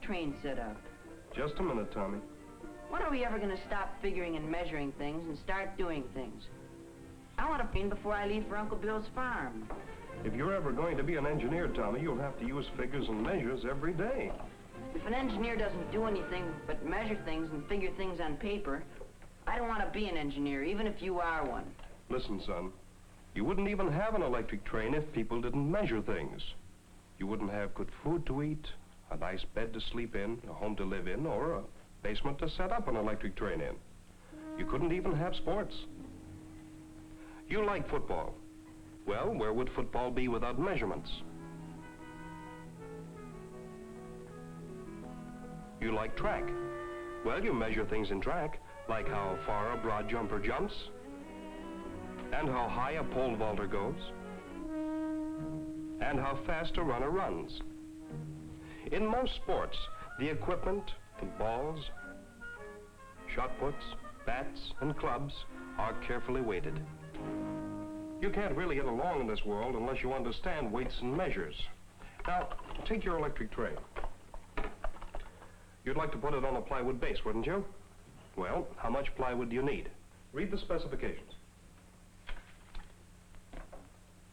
train set up? Just a minute, Tommy. When are we ever going to stop figuring and measuring things and start doing things? I want to paint before I leave for Uncle Bill's farm. If you're ever going to be an engineer, Tommy, you'll have to use figures and measures every day. If an engineer doesn't do anything but measure things and figure things on paper, I don't want to be an engineer, even if you are one. Listen, son, you wouldn't even have an electric train if people didn't measure things. You wouldn't have good food to eat, a nice bed to sleep in, a home to live in, or a basement to set up an electric train in. You couldn't even have sports. You like football. Well, where would football be without measurements? You like track. Well, you measure things in track, like how far a broad jumper jumps, and how high a pole vaulter goes, and how fast a runner runs. In most sports, the equipment, the balls, shot puts, bats, and clubs are carefully weighted. You can't really get along in this world unless you understand weights and measures. Now, take your electric train. You'd like to put it on a plywood base, wouldn't you? Well, how much plywood do you need? Read the specifications.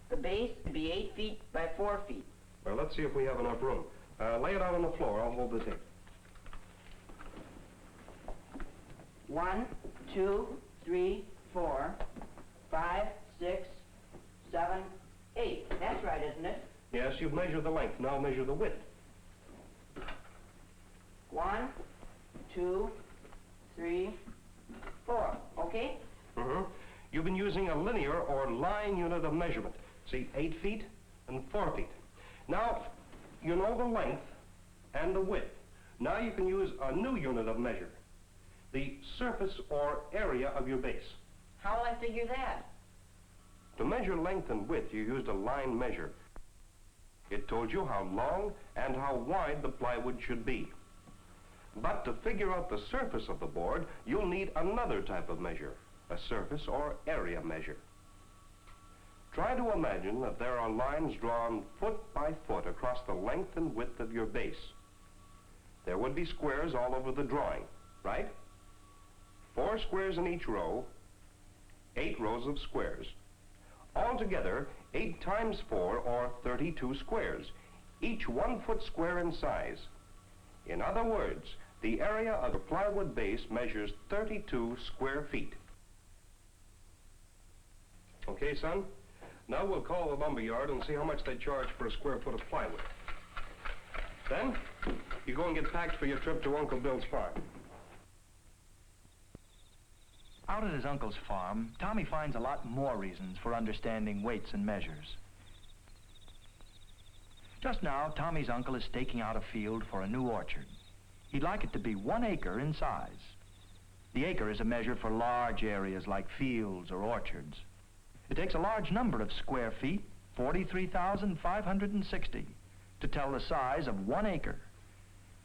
The base would be 8 feet by 4 feet. Well, let's see if we have enough room. Lay it out on the floor. I'll hold the tape. 1, 2, 3, 4, 5, 6, 7, 8. That's right, isn't it? Yes, you've measured the length. Now measure the width. 1, 2, 3, 4. Okay? Mm-hmm. You've been using a linear or line unit of measurement. See, 8 feet and 4 feet. Now, you know the length and the width. Now you can use a new unit of measure, the surface or area of your base. How will I figure that? To measure length and width, you used a line measure. It told you how long and how wide the plywood should be. But to figure out the surface of the board, you'll need another type of measure, a surface or area measure. Try to imagine that there are lines drawn foot by foot across the length and width of your base. There would be squares all over the drawing, right? 4 squares in each row, 8 rows of squares. Altogether, 8 times 4, or 32 squares, each 1 foot square in size. In other words, the area of a plywood base measures 32 square feet. Okay, son? Now we'll call the lumber yard and see how much they charge for a square foot of plywood. Then, you go and get packed for your trip to Uncle Bill's farm. Out at his uncle's farm, Tommy finds a lot more reasons for understanding weights and measures. Just now, Tommy's uncle is staking out a field for a new orchard. He'd like it to be 1 acre in size. The acre is a measure for large areas like fields or orchards. It takes a large number of square feet, 43,560, to tell the size of 1 acre.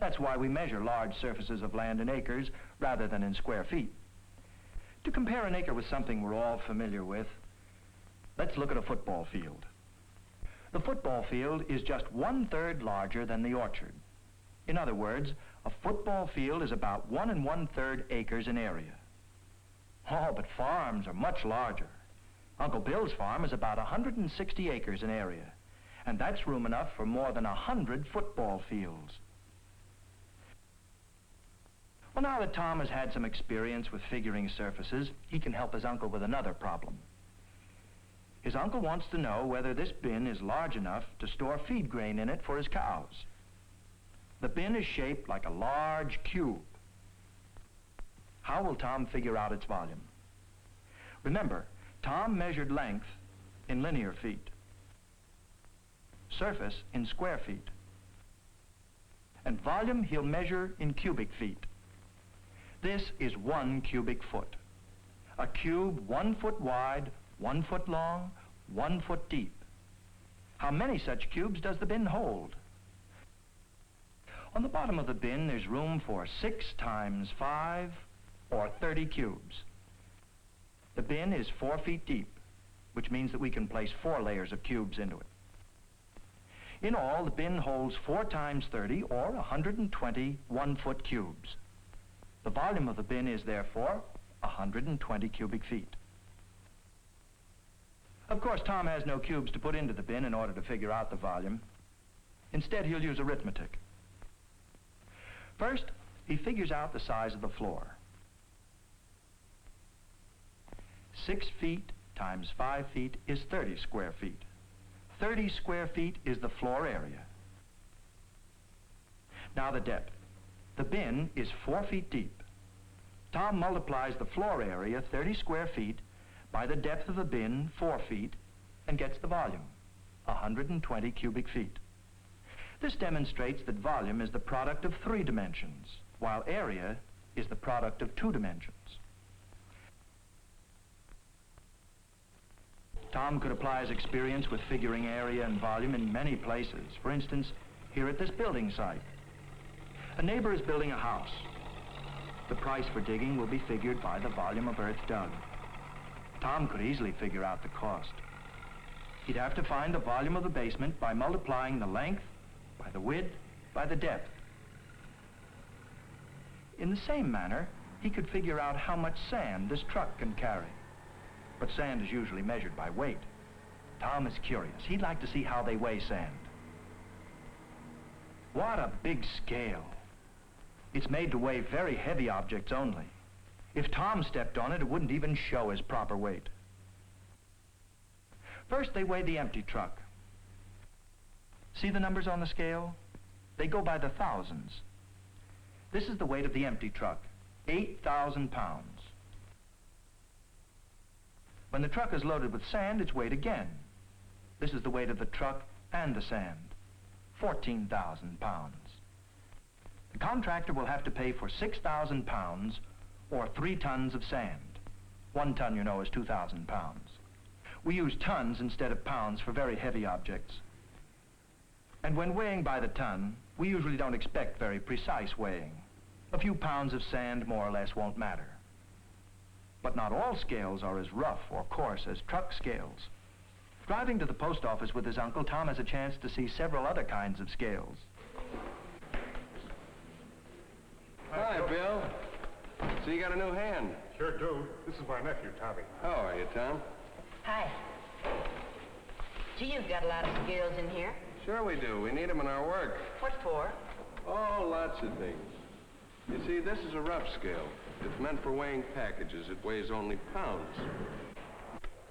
That's why we measure large surfaces of land in acres rather than in square feet. To compare an acre with something we're all familiar with, let's look at a football field. The football field is just 1/3 larger than the orchard. In other words, a football field is about 1 1/3 acres in area. Oh, but farms are much larger. Uncle Bill's farm is about 160 acres in area, and that's room enough for more than 100 football fields. Well, now that Tom has had some experience with figuring surfaces, he can help his uncle with another problem. His uncle wants to know whether this bin is large enough to store feed grain in it for his cows. The bin is shaped like a large cube. How will Tom figure out its volume? Remember, Tom measured length in linear feet, surface in square feet, and volume he'll measure in cubic feet. This is 1 cubic foot. A cube 1 foot wide, 1 foot long, 1 foot deep. How many such cubes does the bin hold? On the bottom of the bin, there's room for 6 times 5, or 30 cubes. The bin is 4 feet deep, which means that we can place 4 layers of cubes into it. In all, the bin holds 4 times 30, or 120 one-foot cubes. The volume of the bin is, therefore, 120 cubic feet. Of course, Tom has no cubes to put into the bin in order to figure out the volume. Instead, he'll use arithmetic. First, he figures out the size of the floor. 6 feet times 5 feet is 30 square feet. 30 square feet is the floor area. Now the depth. The bin is 4 feet deep. Tom multiplies the floor area, 30 square feet, by the depth of the bin, 4 feet, and gets the volume, 120 cubic feet. This demonstrates that volume is the product of 3 dimensions, while area is the product of 2 dimensions. Tom could apply his experience with figuring area and volume in many places. For instance, here at this building site. A neighbor is building a house. The price for digging will be figured by the volume of earth dug. Tom could easily figure out the cost. He'd have to find the volume of the basement by multiplying the length by the width by the depth. In the same manner, he could figure out how much sand this truck can carry. But sand is usually measured by weight. Tom is curious. He'd like to see how they weigh sand. What a big scale. It's made to weigh very heavy objects only. If Tom stepped on it, it wouldn't even show his proper weight. First, they weigh the empty truck. See the numbers on the scale? They go by the thousands. This is the weight of the empty truck, 8,000 pounds. When the truck is loaded with sand, it's weighed again. This is the weight of the truck and the sand, 14,000 pounds. The contractor will have to pay for 6,000 pounds or 3 tons of sand. 1 ton, you know, is 2,000 pounds. We use tons instead of pounds for very heavy objects. And when weighing by the ton, we usually don't expect very precise weighing. A few pounds of sand more or less won't matter. But not all scales are as rough or coarse as truck scales. Driving to the post office with his uncle, Tom has a chance to see several other kinds of scales. Hi, Bill. So you got a new hand? Sure do. This is my nephew, Tommy. How are you, Tom? Hi. Gee, you've got a lot of scales in here. Sure we do. We need them in our work. What for? Oh, lots of things. You see, this is a rough scale. It's meant for weighing packages. It weighs only pounds.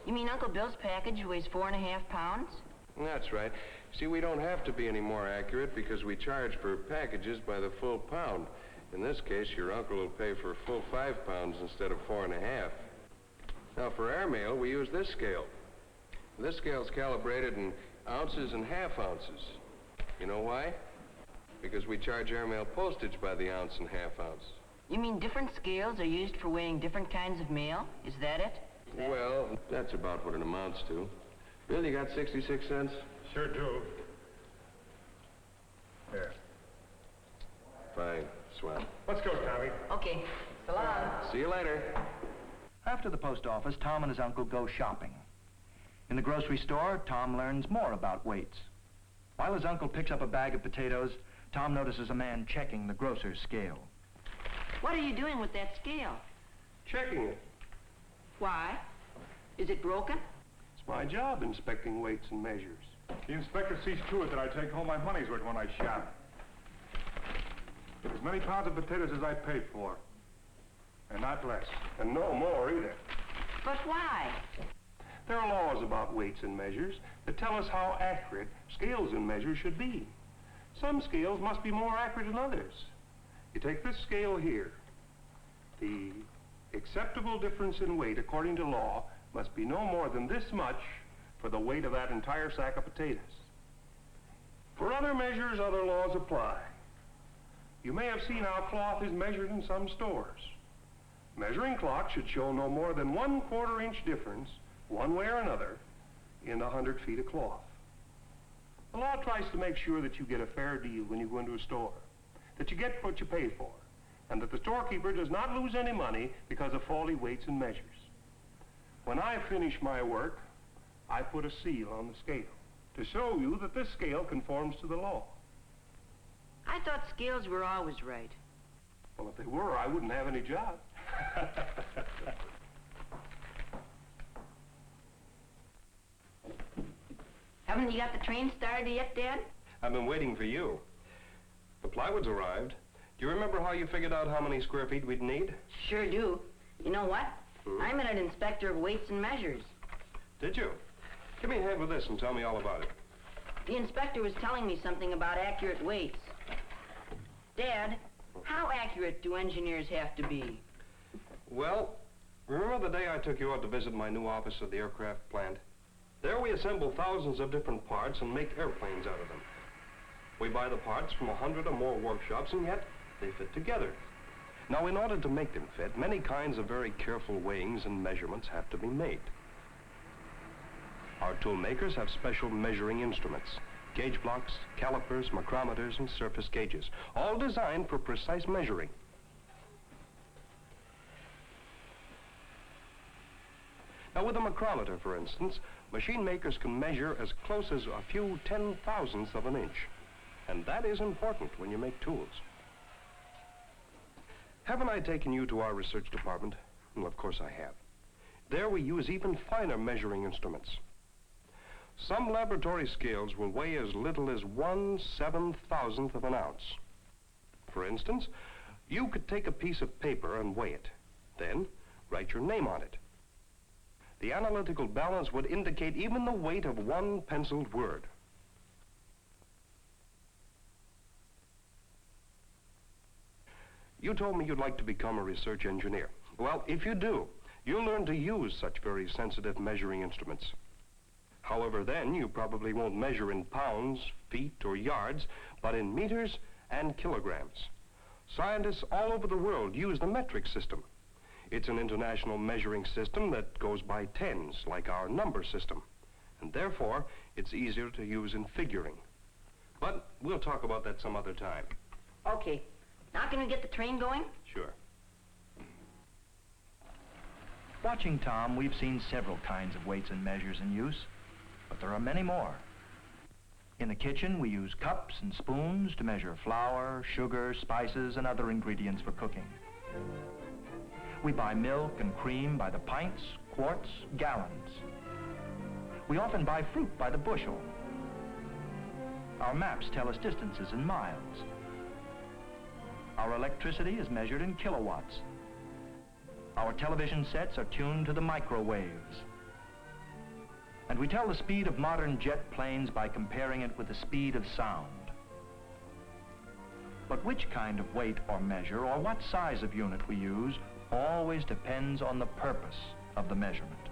You mean Uncle Bill's package weighs 4.5 pounds? That's right. See, we don't have to be any more accurate because we charge for packages by the full pound. In this case, your uncle will pay for a full 5 pounds instead of 4.5. Now, for airmail, we use this scale. This scale's calibrated in ounces and half ounces. You know why? Because we charge airmail postage by the ounce and half ounce. You mean different scales are used for weighing different kinds of mail? Is that it? Well, that's about what it amounts to. Bill, you got 66 cents? Sure do. There. Fine. Swell. Let's go, Tommy. Okay. So long. See you later. After the post office, Tom and his uncle go shopping. In the grocery store, Tom learns more about weights. While his uncle picks up a bag of potatoes, Tom notices a man checking the grocer's scale. What are you doing with that scale? Checking it. Why? Is it broken? It's my job inspecting weights and measures. The inspector sees to it that I take home my money's worth when I shop. As many pounds of potatoes as I paid for. And not less. And no more either. But why? There are laws about weights and measures that tell us how accurate scales and measures should be. Some scales must be more accurate than others. You take this scale here. The acceptable difference in weight, according to law, must be no more than this much for the weight of that entire sack of potatoes. For other measures, other laws apply. You may have seen how cloth is measured in some stores. Measuring cloth should show no more than 1/4 inch difference, one way or another, in 100 feet of cloth. The law tries to make sure that you get a fair deal when you go into a store, that you get what you pay for, and that the storekeeper does not lose any money because of faulty weights and measures. When I finish my work, I put a seal on the scale to show you that this scale conforms to the law. I thought scales were always right. Well, if they were, I wouldn't have any job. Haven't you got the train started yet, Dad? I've been waiting for you. The plywood's arrived. Do you remember how you figured out how many square feet we'd need? Sure do. You know what? I'm an inspector of weights and measures. Did you? Give me a hand with this and tell me all about it. The inspector was telling me something about accurate weights. Dad, how accurate do engineers have to be? Well, remember the day I took you out to visit my new office at the aircraft plant? There we assemble thousands of different parts and make airplanes out of them. We buy the parts from 100 or more workshops, and yet they fit together. Now, in order to make them fit, many kinds of very careful weighings and measurements have to be made. Our tool makers have special measuring instruments, gauge blocks, calipers, micrometers, and surface gauges, all designed for precise measuring. Now, with a micrometer, for instance, machine makers can measure as close as a few 10,000ths of an inch. And that is important when you make tools. Haven't I taken you to our research department? Well, of course I have. There we use even finer measuring instruments. Some laboratory scales will weigh as little as 1/7,000th of an ounce. For instance, you could take a piece of paper and weigh it. Then write your name on it. The analytical balance would indicate even the weight of one penciled word. You told me you'd like to become a research engineer. Well, if you do, you'll learn to use such very sensitive measuring instruments. However, then you probably won't measure in pounds, feet, or yards, but in meters and kilograms. Scientists all over the world use the metric system. It's an international measuring system that goes by tens, like our number system. And therefore, it's easier to use in figuring. But we'll talk about that some other time. Okay. Now can we get the train going? Sure. Watching Tom, we've seen several kinds of weights and measures in use, but there are many more. In the kitchen, we use cups and spoons to measure flour, sugar, spices, and other ingredients for cooking. We buy milk and cream by the pints, quarts, gallons. We often buy fruit by the bushel. Our maps tell us distances in miles. Our electricity is measured in kilowatts. Our television sets are tuned to the microwaves. And we tell the speed of modern jet planes by comparing it with the speed of sound. But which kind of weight or measure or what size of unit we use always depends on the purpose of the measurement.